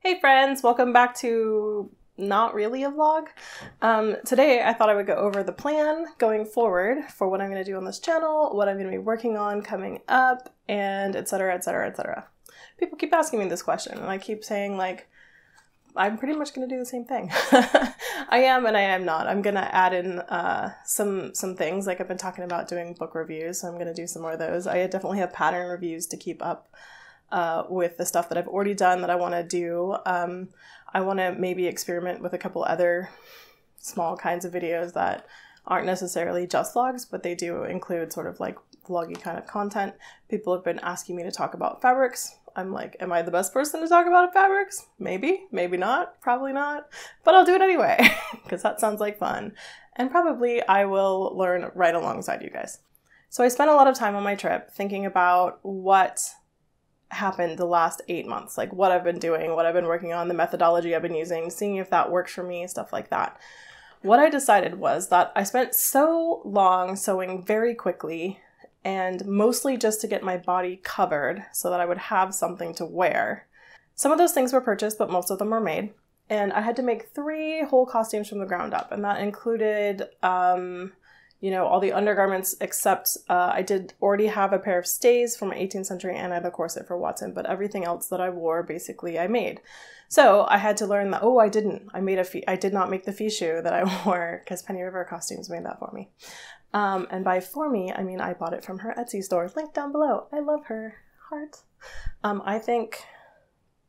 Hey friends, welcome back to not really a vlog. Today I thought I would go over the plan going forward for what I'm going to do on this channel, what I'm going to be working on coming up, and etc, etc, etc. People keep asking me this question and I keep saying like, I'm pretty much going to do the same thing. I am and I am not. I'm going to add in some things, like I've been talking about doing book reviews, so I'm going to do some more of those. I definitely have pattern reviews to keep up with the stuff that I've already done that I want to do. I want to maybe experiment with a couple other small kinds of videos that aren't necessarily just vlogs, but they do include sort of like vloggy kind of content. People have been asking me to talk about fabrics. I'm like, am I the best person to talk about fabrics? Maybe, maybe not, probably not, but I'll do it anyway because that sounds like fun. And probably I will learn right alongside you guys. So I spent a lot of time on my trip thinking about what happened the last 8 months, like what I've been doing, what I've been working on, the methodology I've been using, seeing if that works for me, stuff like that. What I decided was that I spent so long sewing very quickly and mostly just to get my body covered so that I would have something to wear. Some of those things were purchased, but most of them were made. And I had to make 3 whole costumes from the ground up. And that included, you know, all the undergarments except I did already have a pair of stays from 18th century and I had a corset for Watson, but everything else that I wore, basically I made. So I had to learn that, oh, I did not make the fichu that I wore because Penny River Costumes made that for me. And by for me, I mean I bought it from her Etsy store, linked down below. I love her heart. I think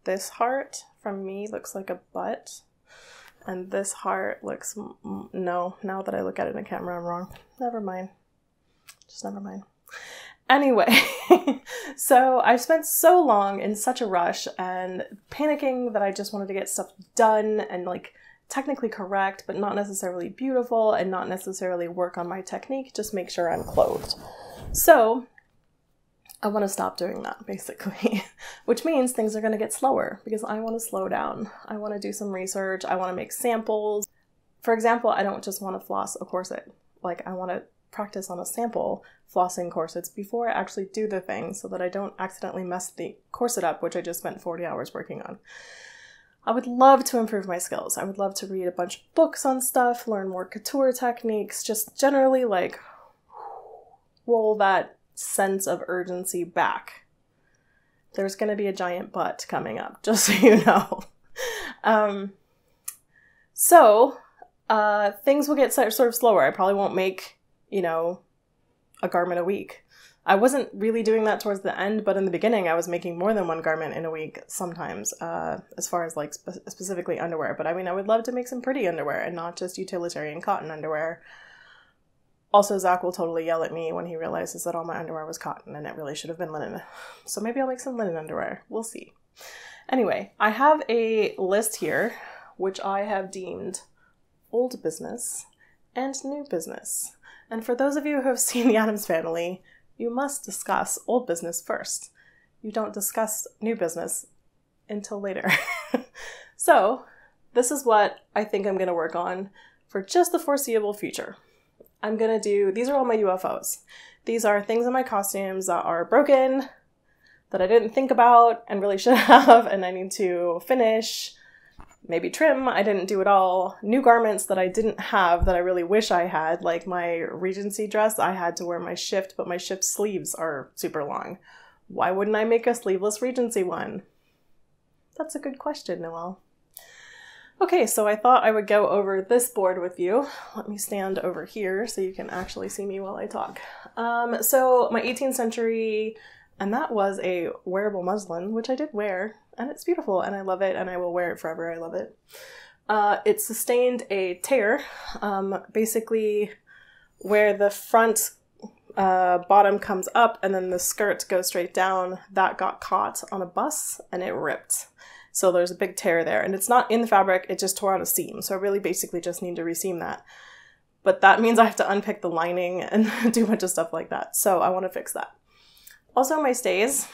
this heart from me looks like a butt. And this heart looks, no, now that I look at it in the camera, I'm wrong. Never mind. Just never mind. Anyway, so I've spent so long in such a rush and panicking that I just wanted to get stuff done and like technically correct, but not necessarily beautiful and not necessarily work on my technique, just make sure I'm clothed. So I want to stop doing that, basically, which means things are going to get slower because I want to slow down. I want to do some research. I want to make samples. For example, I don't just want to floss a corset. Like I want to practice on a sample flossing corsets before I actually do the thing so that I don't accidentally mess the corset up, which I just spent 40 hours working on. I would love to improve my skills. I would love to read a bunch of books on stuff, learn more couture techniques, just generally like roll that sense of urgency back. There's going to be a giant butt coming up, just so you know. Things will get sort of slower. I probably won't make, you know, a garment a week. I wasn't really doing that towards the end, but in the beginning I was making more than one garment in a week sometimes, as far as like specifically underwear. But I mean, I would love to make some pretty underwear and not just utilitarian cotton underwear. Also, Zach will totally yell at me when he realizes that all my underwear was cotton and it really should have been linen. So maybe I'll make some linen underwear. We'll see. Anyway, I have a list here, which I have deemed old business and new business. And for those of you who have seen The Addams Family, you must discuss old business first. You don't discuss new business until later. So this is what I think I'm going to work on for just the foreseeable future. I'm going to do, these are all my UFOs. These are things in my costumes that are broken, that I didn't think about and really should have, and I need to finish, maybe trim. I didn't do it all. New garments that I didn't have that I really wish I had, like my Regency dress. I had to wear my shift, but my shift sleeves are super long. Why wouldn't I make a sleeveless Regency one? That's a good question, Noelle. Okay, so I thought I would go over this board with you. Let me stand over here so you can actually see me while I talk. So my 18th century, and that was a wearable muslin, which I did wear, and it's beautiful, and I love it, and I will wear it forever. I love it. It sustained a tear, basically where the front bottom comes up and then the skirt goes straight down. That got caught on a bus, and it ripped. So there's a big tear there, and it's not in the fabric, it just tore out a seam. So I really basically just need to reseam that. But that means I have to unpick the lining and do a bunch of stuff like that. So I want to fix that. Also my stays,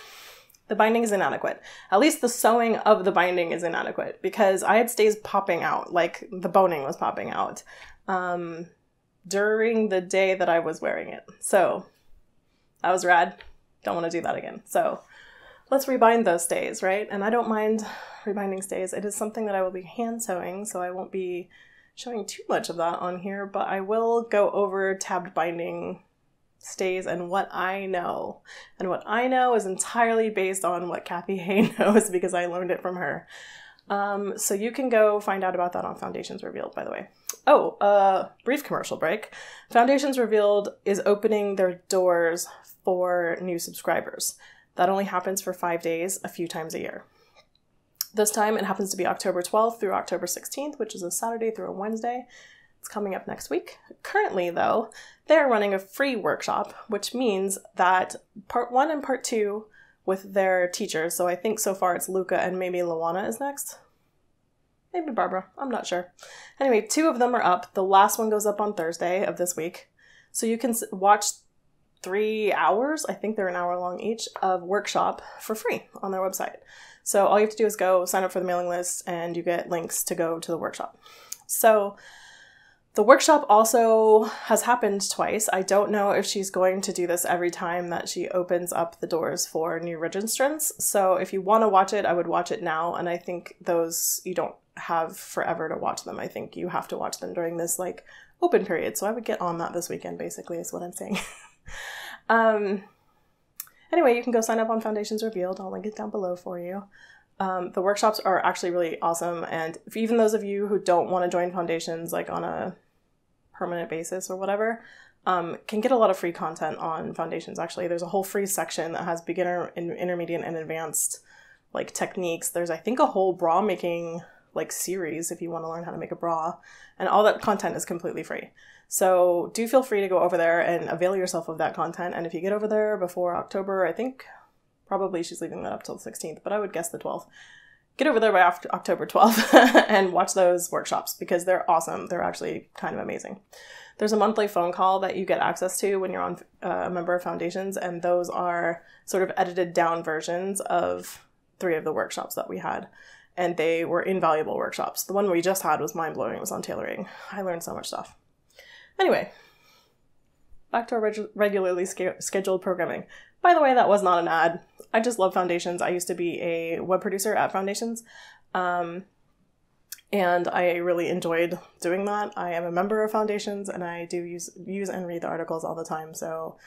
the binding is inadequate. At least the sewing of the binding is inadequate because I had stays popping out, like the boning was popping out during the day that I was wearing it. So that was rad. Don't want to do that again. So let's rebind those stays, right? And I don't mind rebinding stays. It is something that I will be hand sewing, so I won't be showing too much of that on here, but I will go over tabbed binding stays and what I know. And what I know is entirely based on what Kathy Hay knows because I learned it from her. So you can go find out about that on Foundations Revealed, by the way. Oh, brief commercial break. Foundations Revealed is opening their doors for new subscribers. That only happens for 5 days, a few times a year. This time it happens to be October 12th through October 16th, which is a Saturday through a Wednesday. It's coming up next week. Currently, though, they're running a free workshop, which means that part 1 and part 2 with their teachers. So I think so far it's Luca and maybe Luana is next. Maybe Barbara. I'm not sure. Anyway, 2 of them are up. The last one goes up on Thursday of this week. So you can watch 3 hours, I think they're an hour long each, of workshop for free on their website. So all you have to do is go sign up for the mailing list and you get links to go to the workshop. So the workshop also has happened twice. I don't know if she's going to do this every time that she opens up the doors for new registrants. So if you want to watch it, I would watch it now. And I think those, you don't have forever to watch them. I think you have to watch them during this like open period. So I would get on that this weekend, basically, is what I'm saying. Anyway, you can go sign up on Foundations Revealed. I'll link it down below for you. The workshops are actually really awesome. And if even those of you who don't want to join Foundations like on a permanent basis or whatever, can get a lot of free content on Foundations. Actually, there's a whole free section that has beginner, intermediate, and advanced like techniques. There's, I think, a whole bra making like series if you want to learn how to make a bra, and all that content is completely free. So do feel free to go over there and avail yourself of that content. And if you get over there before October, I think probably she's leaving that up till the 16th, but I would guess the 12th. Get over there by October 12th and watch those workshops because they're awesome. They're actually kind of amazing. There's a monthly phone call that you get access to when you're on a member of Foundations, and those are sort of edited down versions of 3 of the workshops that we had. And they were invaluable workshops. The one we just had was mind-blowing. It was on tailoring. I learned so much stuff. Anyway, back to our regularly scheduled programming. By the way, that was not an ad. I just love Foundations. I used to be a web producer at Foundations, and I really enjoyed doing that. I am a member of Foundations, and I do use and read the articles all the time, so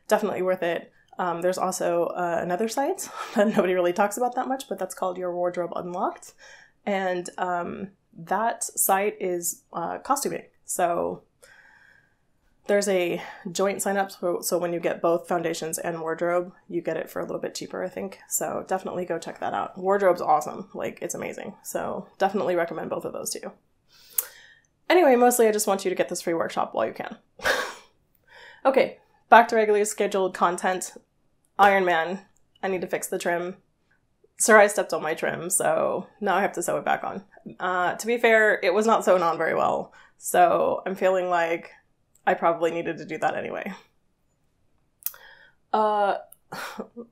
definitely worth it. There's also another site that nobody really talks about that much, but that's called Your Wardrobe Unlocked, and that site is costuming. So there's a joint sign up, so when you get both Foundations and Wardrobe, you get it for a little bit cheaper, I think. So definitely go check that out. Wardrobe's awesome. Like, it's amazing. So definitely recommend both of those to you. Anyway, mostly I just want you to get this free workshop while you can. Okay, back to regularly scheduled content. Iron Man. I need to fix the trim. Sarai stepped on my trim, so now I have to sew it back on. To be fair, it was not sewn on very well, so I'm feeling like I probably needed to do that anyway.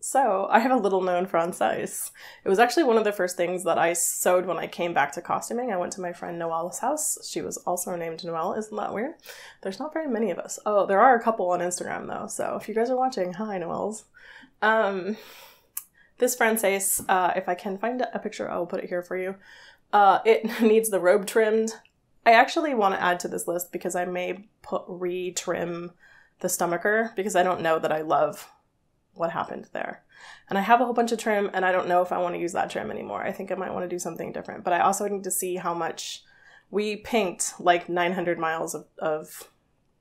So I have a little known française. It was actually one of the first things that I sewed when I came back to costuming. I went to my friend Noelle's house. She was also named Noelle. Isn't that weird? There's not very many of us. Oh, there are a couple on Instagram though. So if you guys are watching, hi Noelle's. This française, if I can find a picture, I'll put it here for you. It needs the robe trimmed. I actually want to add to this list because I may re-trim the stomacher because I don't know that I love what happened there. And I have a whole bunch of trim and I don't know if I want to use that trim anymore. I think I might want to do something different, but I also need to see how much we pinked like 900 miles of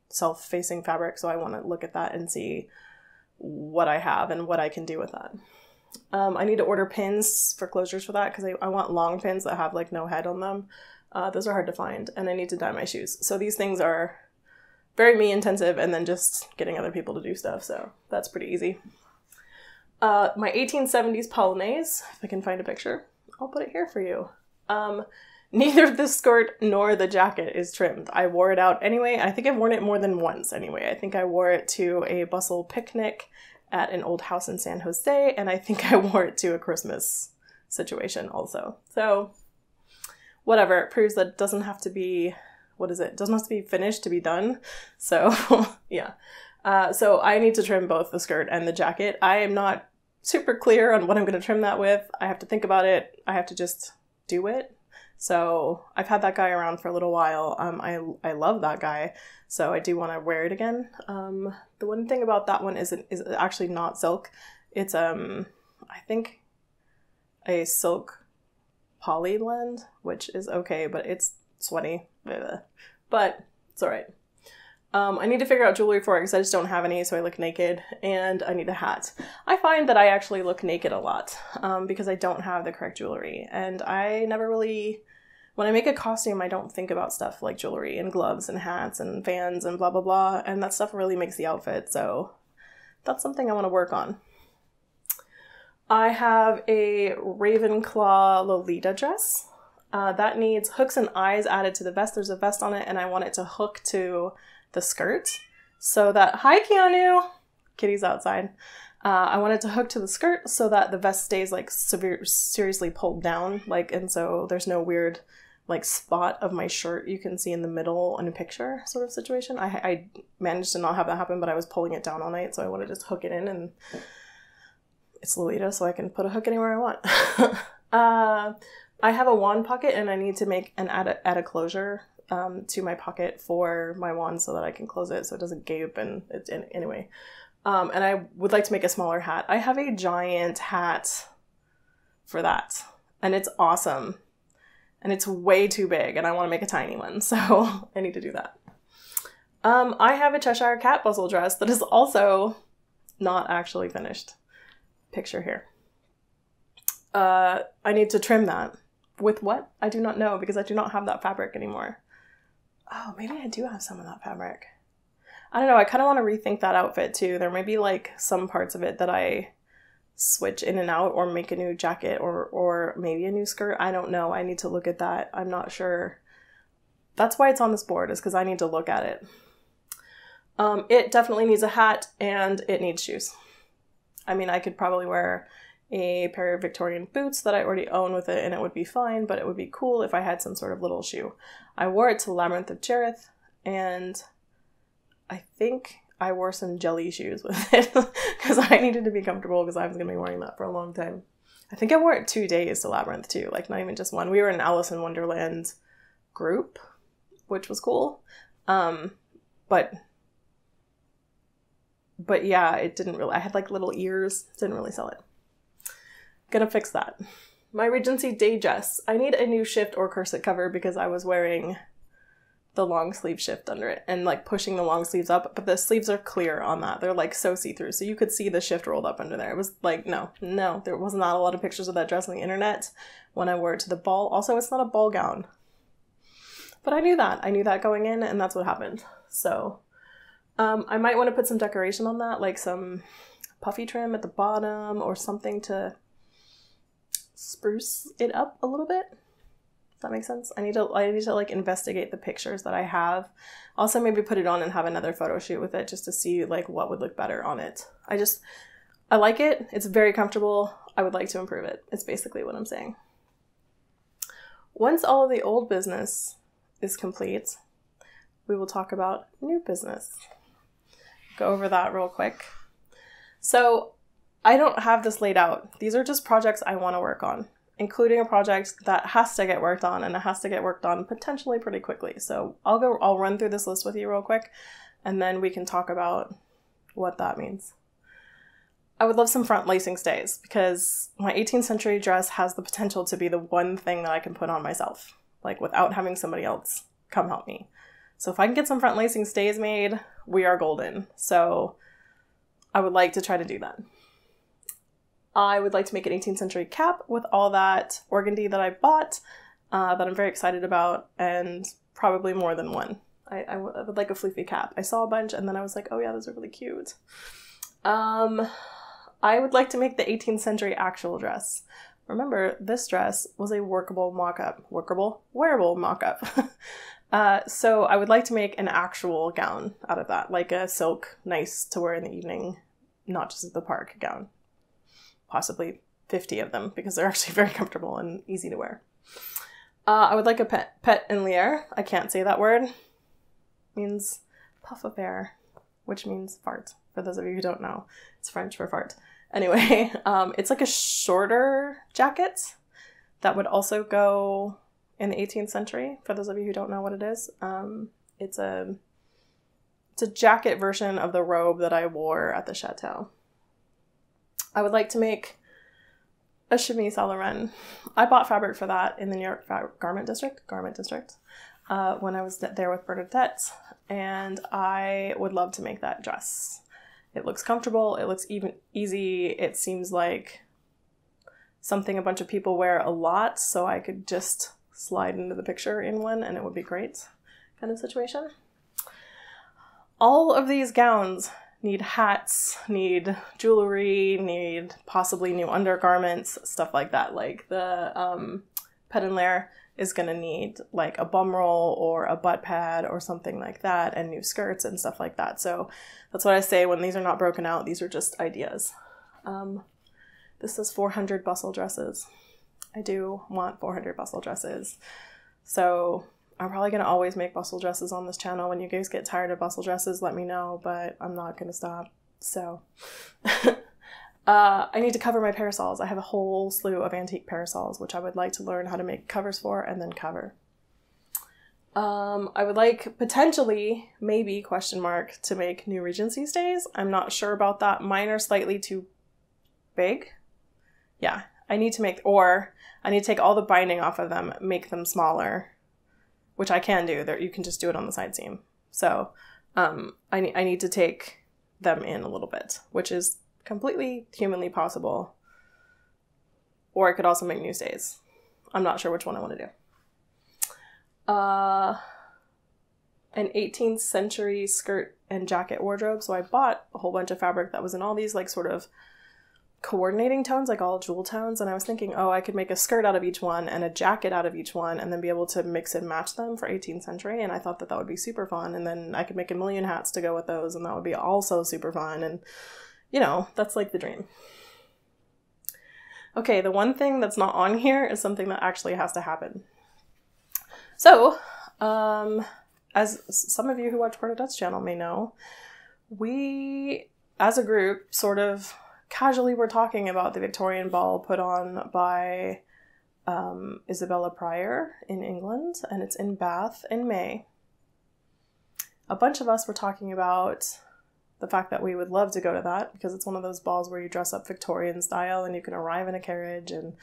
self-facing fabric. So I want to look at that and see what I have and what I can do with that. I need to order pins for closures for that because I want long pins that have like no head on them. Those are hard to find, and I need to dye my shoes. So these things are very me intensive and then just getting other people to do stuff. So that's pretty easy. My 1870s polonaise, if I can find a picture, I'll put it here for you. Neither the skirt nor the jacket is trimmed. I wore it out anyway. I think I've worn it more than once anyway. I think I wore it to a bustle picnic at an old house in San Jose, and I think I wore it to a Christmas situation also. So whatever, it proves that it doesn't have to be, what is it? It doesn't have to be finished to be done. So yeah. So I need to trim both the skirt and the jacket. I am not super clear on what I'm going to trim that with. I have to think about it. I have to just do it. So I've had that guy around for a little while. I love that guy, so I do want to wear it again. The one thing about that one is actually not silk. It's I think a silk poly blend, which is okay, but it's sweaty. But it's all right. I need to figure out jewelry for it because I just don't have any, so I look naked, and I need a hat. I find that I actually look naked a lot because I don't have the correct jewelry, and I never really, when I make a costume, I don't think about stuff like jewelry and gloves and hats and fans and blah, blah, blah, and that stuff really makes the outfit, so that's something I want to work on. I have a Ravenclaw Lolita dress. That needs hooks and eyes added to the vest. There's a vest on it, and I want it to hook to the skirt so that, hi Keanu, Kitty's outside. I want it to hook to the skirt so that the vest stays like seriously pulled down, like, and so there's no weird like spot of my shirt you can see in the middle in a picture sort of situation. I managed to not have that happen, but I was pulling it down all night, so I want to just hook it in, and it's Lolita, so I can put a hook anywhere I want. I have a wand pocket, and I need to make an add a closure to my pocket for my wand so that I can close it so it doesn't gape, and anyway. And I would like to make a smaller hat. I have a giant hat for that, and it's awesome, and it's way too big, and I want to make a tiny one, so I need to do that. I have a Cheshire Cat bustle dress that is also not actually finished. Picture here. I need to trim that. With what? I do not know, because I do not have that fabric anymore. Oh, maybe I do have some of that fabric. I don't know, I kind of want to rethink that outfit too. There may be like some parts of it that I switch in and out, or make a new jacket, or maybe a new skirt. I don't know. I need to look at that. I'm not sure. That's why it's on this board, is because I need to look at it. It definitely needs a hat, and it needs shoes. I mean, I could probably wear a pair of Victorian boots that I already own with it, and it would be fine, but it would be cool if I had some sort of little shoe. I wore it to Labyrinth of Cherith, and I think I wore some jelly shoes with it because I needed to be comfortable, because I was going to be wearing that for a long time. I think I wore it 2 days to Labyrinth too, like not even just one. We were in Alice in Wonderland group, which was cool. But yeah, it didn't really, I had like little ears, didn't really sell it. Gonna fix that. My Regency day dress. I need a new shift or corset cover because I was wearing the long sleeve shift under it and like pushing the long sleeves up, but the sleeves are clear on that. They're like so see-through, so you could see the shift rolled up under there. It was like, no, there was not a lot of pictures of that dress on the internet when I wore it to the ball. Also, it's not a ball gown. But I knew that going in, and that's what happened. So I might want to put some decoration on that, like some puffy trim at the bottom or something to spruce it up a little bit. Does that make sense? I need to like investigate the pictures that I have. Also maybe put it on and have another photo shoot with it just to see like what would look better on it. I like it. It's very comfortable. I would like to improve it. It's basically what I'm saying. Once all of the old business is complete, we will talk about new business. Go over that real quick. So I don't have this laid out. These are just projects I want to work on, including a project that has to get worked on, and it has to get worked on potentially pretty quickly. So I'll run through this list with you real quick, and then we can talk about what that means. I would love some front lacing stays, because my 18th century dress has the potential to be the one thing that I can put on myself, like without having somebody else come help me. So if I can get some front lacing stays made, we are golden. So I would like to try to do that. I would like to make an 18th century cap with all that organdy that I bought, that I'm very excited about, and probably more than one. I would like a fluffy cap. I saw a bunch, and then I was like, oh yeah, those are really cute. I would like to make the 18th century actual dress. Remember, this dress was a wearable mock-up. So I would like to make an actual gown out of that, like a silk, nice to wear in the evening, not just at the park gown. Possibly 50 of them, because they're actually very comfortable and easy to wear. I would like a pet en l'air. I can't say that word. It means puff of air, which means fart. For those of you who don't know, it's French for fart. Anyway, it's like a shorter jacket that would also go in the 18th century, for those of you who don't know what it is. It's a jacket version of the robe that I wore at the chateau. I would like to make a chemise à la reine. I bought fabric for that in the New York Garment District, when I was there with Bernadette, and I would love to make that dress. It looks comfortable, it looks even easy, it seems like something a bunch of people wear a lot, so I could just slide into the picture in one and it would be great kind of situation. All of these gowns need hats, need jewelry, need possibly new undergarments, stuff like that. Like the Pedonlaire is going to need like a bum roll or a butt pad or something like that, and new skirts and stuff like that. So that's what I say when these are not broken out. These are just ideas. This is 400 bustle dresses. I do want 400 bustle dresses. So I'm probably going to always make bustle dresses on this channel. When you guys get tired of bustle dresses, let me know, but I'm not going to stop. So I need to cover my parasols. I have a whole slew of antique parasols, which I would like to learn how to make covers for and then cover. I would like potentially, maybe, question mark, to make new Regency stays. I'm not sure about that. Mine are slightly too big. Yeah, I need to make, or I need to take all the binding off of them, make them smaller, which I can do. You can just do it on the side seam. So I need to take them in a little bit, which is completely humanly possible. Or I could also make new stays. I'm not sure which one I want to do. An 18th century skirt and jacket wardrobe. So I bought a whole bunch of fabric that was in all these like sort of coordinating tones, like all jewel tones, and I was thinking, oh, I could make a skirt out of each one and a jacket out of each one and then be able to mix and match them for 18th century, and I thought that that would be super fun, and then I could make a million hats to go with those and that would be also super fun, and you know, that's like the dream. Okay, the one thing that's not on here is something that actually has to happen. So, as some of you who watch Bernadette's channel may know, we, as a group, sort of casually were talking about the Victorian ball put on by Isabella Pryor in England, and it's in Bath in May. A bunch of us were talking about the fact that we would love to go to that because it's one of those balls where you dress up Victorian style and you can arrive in a carriage and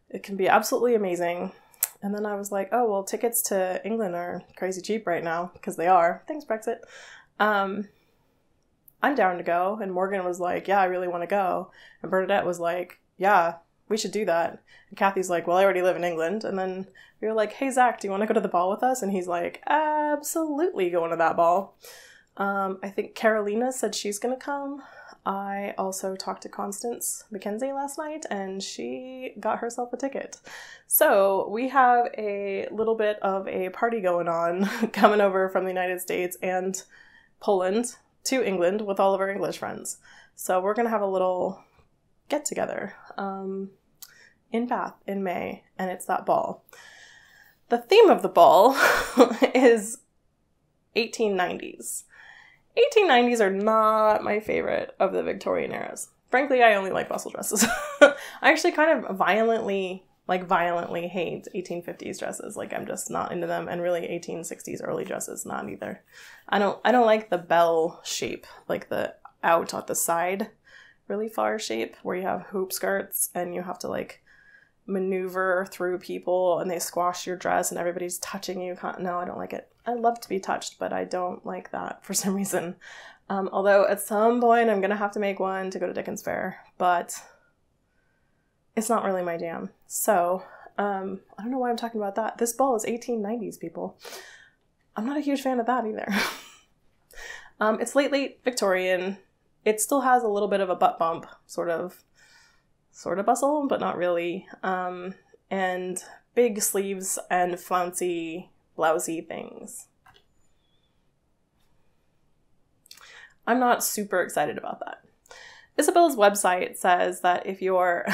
it can be absolutely amazing. And then I was like, oh, well, tickets to England are crazy cheap right now, because they are. Thanks, Brexit. I'm down to go. And Morgan was like, yeah, I really want to go. And Bernadette was like, yeah, we should do that. And Kathy's like, well, I already live in England. And then we were like, hey, Zach, do you want to go to the ball with us? And he's like, absolutely going to that ball. I think Carolina said she's going to come. I also talked to Constance McKenzie last night and she got herself a ticket. So we have a little bit of a party going on coming over from the United States and Poland to England with all of our English friends. So we're going to have a little get together in Bath in May, and it's that ball. The theme of the ball is 1890s. 1890s are not my favorite of the Victorian eras. Frankly, I only like bustle dresses. I actually kind of violently hate 1850s dresses. Like, I'm just not into them, and really 1860s early dresses, not either. I don't like the bell shape, like the out at the side, really far shape, where you have hoop skirts and you have to like maneuver through people and they squash your dress and everybody's touching you. No, I don't like it. I love to be touched, but I don't like that for some reason. Although at some point I'm gonna have to make one to go to Dickens Fair, but it's not really my jam. So I don't know why I'm talking about that. This ball is 1890s, people. I'm not a huge fan of that either. It's late Victorian. It still has a little bit of a butt bump, sort of bustle, but not really. And big sleeves and flouncy, blousy things. I'm not super excited about that. Isabella's website says that if you're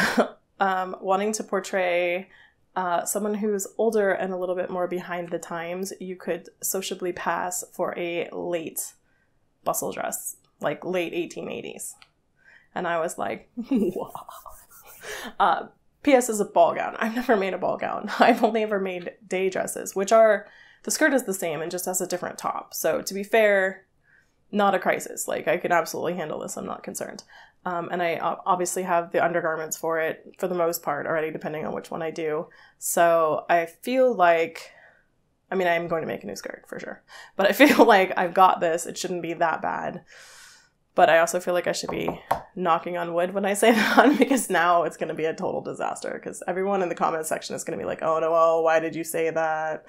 wanting to portray someone who's older and a little bit more behind the times, you could sociably pass for a late bustle dress, like late 1880s. And I was like, wow. P.S. is a ball gown. I've never made a ball gown. I've only ever made day dresses, which are, the skirt is the same and just has a different top. So to be fair, not a crisis. Like, I can absolutely handle this. I'm not concerned. And I obviously have the undergarments for it for the most part already, depending on which one I do. So I feel like, I mean, I'm going to make a new skirt for sure, but I feel like I've got this. It shouldn't be that bad. But I also feel like I should be knocking on wood when I say that, because now it's going to be a total disaster, because everyone in the comment section is going to be like, oh no, well, why did you say that?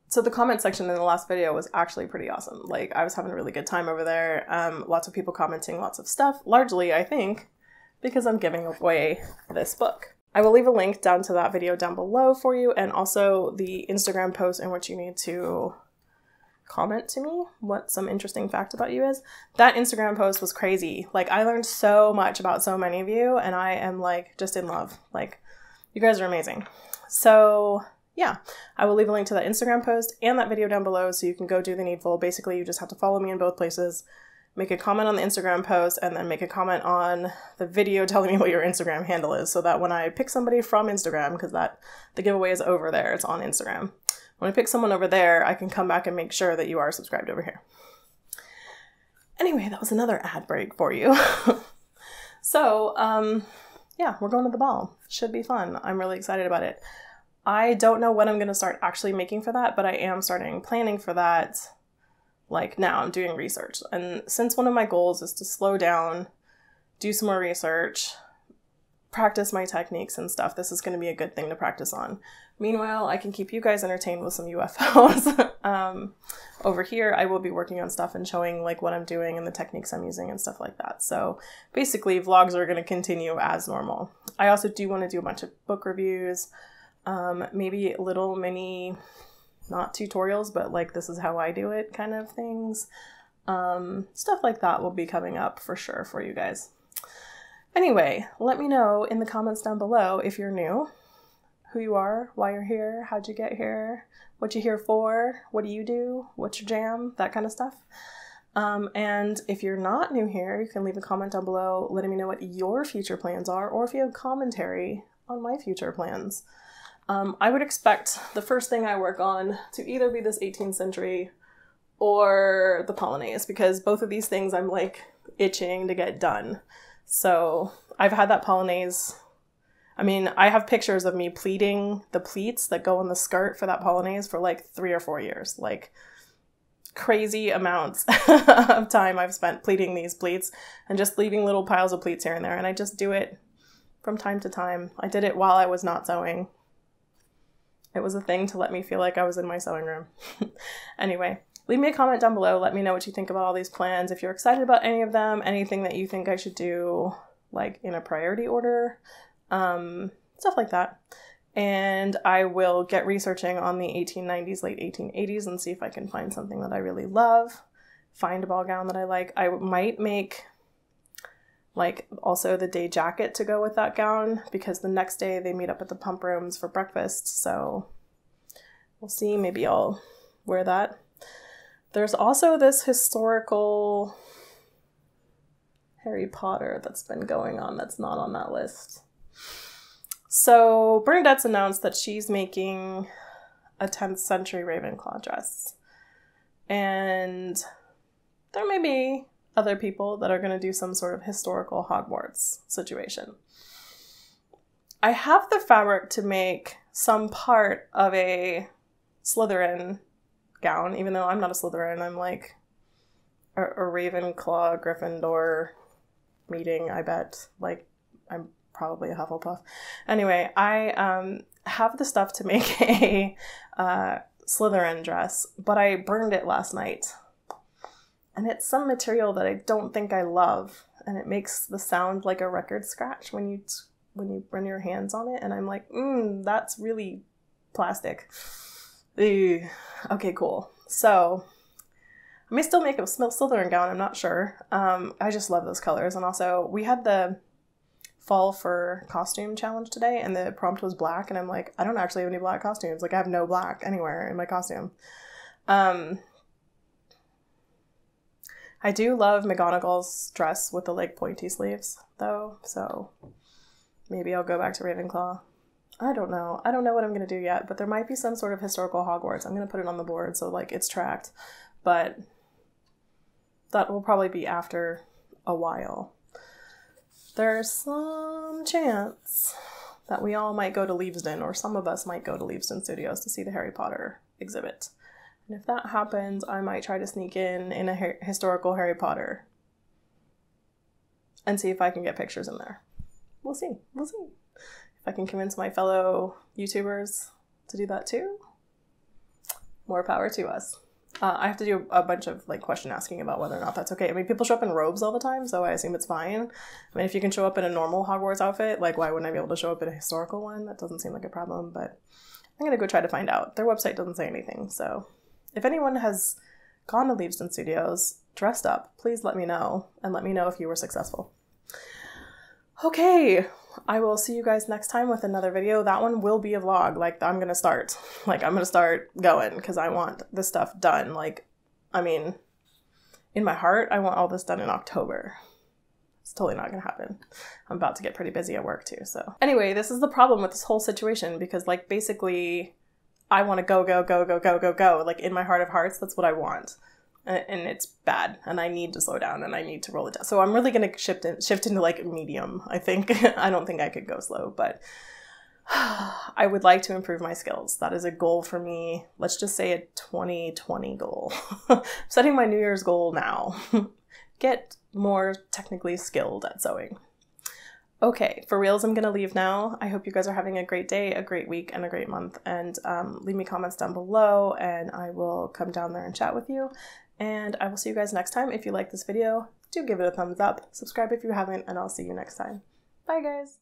So the comment section in the last video was actually pretty awesome. Like, I was having a really good time over there. Lots of people commenting lots of stuff, largely, I think, because I'm giving away this book. I will leave a link down to that video down below for you, and also the Instagram post in which you need to comment to me what some interesting fact about you is. That Instagram post was crazy. Like, I learned so much about so many of you, and I am like just in love. Like, you guys are amazing. So yeah, I will leave a link to that Instagram post and that video down below so you can go do the needful. Basically, you just have to follow me in both places, make a comment on the Instagram post, and then make a comment on the video telling me what your Instagram handle is, so that when I pick somebody from Instagram, because the giveaway is over there, it's on Instagram. When I pick someone over there, I can come back and make sure that you are subscribed over here. Anyway, that was another ad break for you. So, yeah, we're going to the ball. Should be fun. I'm really excited about it. I don't know when I'm going to start actually making for that, but I am starting planning for that. Like, now I'm doing research. And since one of my goals is to slow down, do some more research, practice my techniques and stuff, this is going to be a good thing to practice on. Meanwhile, I can keep you guys entertained with some UFOs. Over here, I will be working on stuff and showing like what I'm doing and the techniques I'm using and stuff like that. So basically, vlogs are going to continue as normal. I also do want to do a bunch of book reviews, maybe little mini, not tutorials, but like this is how I do it kind of things. Stuff like that will be coming up for sure for you guys. Anyway, let me know in the comments down below if you're new, who you are, why you're here, how'd you get here, what you here for, what do you do, what's your jam, that kind of stuff. And if you're not new here, you can leave a comment down below letting me know what your future plans are, or if you have commentary on my future plans. I would expect the first thing I work on to either be this 18th century or the Polonaise, because both of these things I'm like itching to get done. So I've had that Polonaise. I mean, I have pictures of me pleating the pleats that go on the skirt for that Polonaise for like 3 or 4 years. Like, crazy amounts of time I've spent pleating these pleats and just leaving little piles of pleats here and there. And I just do it from time to time. I did it while I was not sewing. It was a thing to let me feel like I was in my sewing room. Anyway, leave me a comment down below. Let me know what you think about all these plans. If you're excited about any of them, anything that you think I should do like in a priority order, stuff like that. And I will get researching on the 1890s, late 1880s, and see if I can find something that I really love. Find a ball gown that I like. I might make like also the day jacket to go with that gown, because the next day they meet up at the pump rooms for breakfast. So we'll see. Maybe I'll wear that. There's also this historical Harry Potter that's been going on that's not on that list. So Bernadette's announced that she's making a 10th century Ravenclaw dress. And there may be other people that are going to do some sort of historical Hogwarts situation. I have the fabric to make some part of a Slytherin gown, even though I'm not a Slytherin. I'm like a Ravenclaw, Gryffindor meeting, I bet. Like, I'm probably a Hufflepuff. Anyway, I have the stuff to make a Slytherin dress, but I burned it last night. And it's some material that I don't think I love, and it makes the sound like a record scratch when you run your hands on it, and I'm like, that's really plastic. Ew. Okay, cool. So I may still make a Slytherin gown, I'm not sure. I just love those colors. And also, we had the fall for costume challenge today, and the prompt was black, and I'm like, I don't actually have any black costumes. Like, I have no black anywhere in my costume. I do love McGonagall's dress with the like pointy sleeves though, so maybe I'll go back to Ravenclaw. I don't know. I don't know what I'm going to do yet, but there might be some sort of historical Hogwarts. I'm going to put it on the board so like it's tracked, but that will probably be after a while. There's some chance that we all might go to Leavesden, or some of us might go to Leavesden Studios to see the Harry Potter exhibit. And if that happens, I might try to sneak in a historical Harry Potter and see if I can get pictures in there. We'll see. We'll see. If I can convince my fellow YouTubers to do that too, more power to us. I have to do a bunch of like question asking about whether or not that's okay. I mean, people show up in robes all the time, so I assume it's fine. I mean, if you can show up in a normal Hogwarts outfit, like why wouldn't I be able to show up in a historical one? That doesn't seem like a problem, but I'm gonna go try to find out. Their website doesn't say anything, so if anyone has gone to Leavesden Studios dressed up, please let me know, and let me know if you were successful. Okay, I will see you guys next time with another video. That one will be a vlog. Like, I'm gonna start going because I want this stuff done. Like, I mean, in my heart, I want all this done in October. It's totally not gonna happen. I'm about to get pretty busy at work too, so. Anyway, this is the problem with this whole situation because, like, basically, I want to go. Like, in my heart of hearts, that's what I want. And it's bad, and I need to slow down, and I need to roll it down. So I'm really going to shift into like medium, I think. I don't think I could go slow, but I would like to improve my skills. That is a goal for me. Let's just say a 2020 goal. I'm setting my New Year's goal now. Get more technically skilled at sewing. Okay, for reals, I'm going to leave now. I hope you guys are having a great day, a great week, and a great month. And leave me comments down below, and I will come down there and chat with you. And I will see you guys next time. If you like this video, do give it a thumbs up. Subscribe if you haven't, and I'll see you next time. Bye, guys.